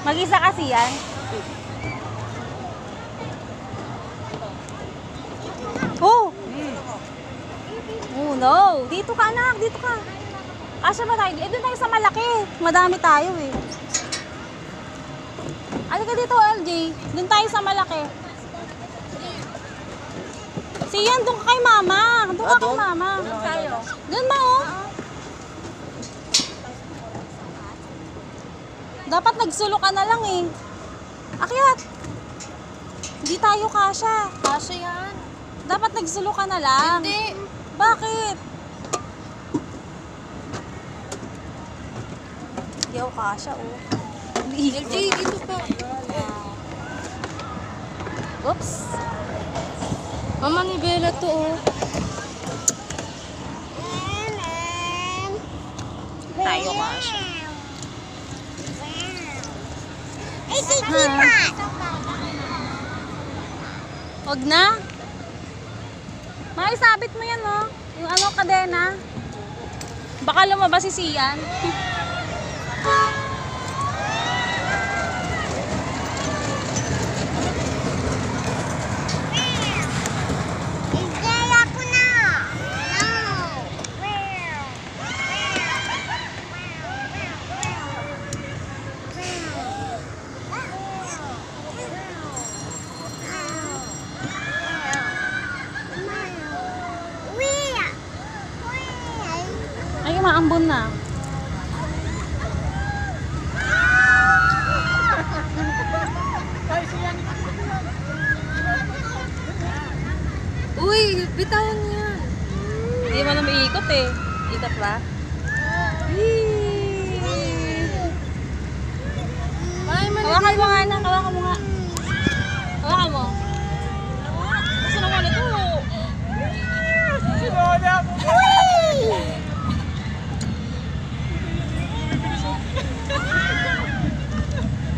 Mag-isa kasi yan. Oh! Oh no! Dito ka anak, dito ka. Asa ba tayo? Doon tayo sa malaki. Madami tayo eh. Ano ka dito LJ? Doon tayo sa malaki. Siyan, doon ka kay mama. Doon ka kay mama. Doon ba oh? Dapat nagsulo ka na lang eh. Akyat. Hindi tayo kasya. Kasya yan. Dapat nagsulo ka na lang. Hindi. Bakit? Hindi ako kasya oh. LJ, dito pa. Oops. Mama ni Bella to oh. Tayo kasya. Wag na. Maisabit mo yan, oh. Yung ano, kadena. Baka lumabas si Sian. Ay, maambon na. Uy, bitawan niya. Hindi mo na maiikot eh. Ikot ba? Hawakan mo nga na. Hawakan mo nga. Hawakan mo. Gusto naman ito.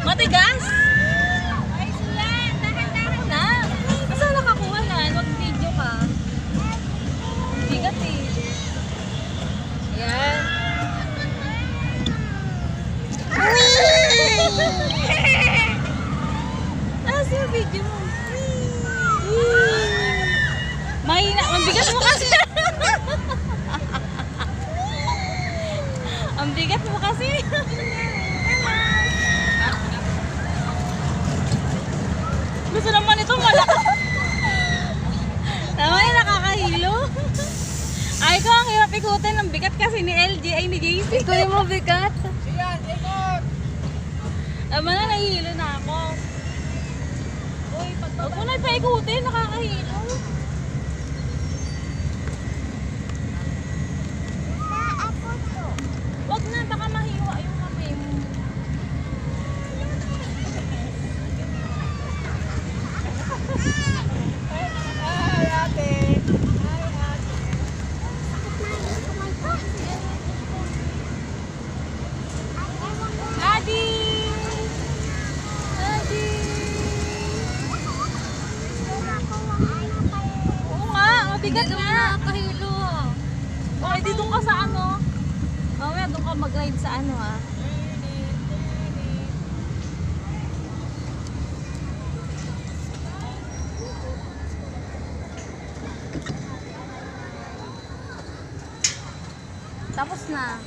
Matigas? Ay, Sian. Dahan-dahan na. Kasi nakakuha na. Mag-video ka. Bigat eh. Ayan. Asa yung video mo? Mahina. Mabigat mo kasi. Ang bigat mo kasi. Gusto naman ito malakas. Tama yung nakakahilo. Ay ko, ang hirap ikutin. Ang bigat kasi ni LJ ay ni JC. Ikaw yung mabigat. Tama na, nahihilo na ako. Uy, huwag mo na ipaikutin. Nakakahilo. Huwag na, baka mahiwa yung kamay mo. Ay, ate. Adi! Adi! Oo nga, mabigat Hindi nga. naman nakakahilo. Okay, dito ka sa ano? Mamaya doon ka mag-ride sa ano ah. Tapos na.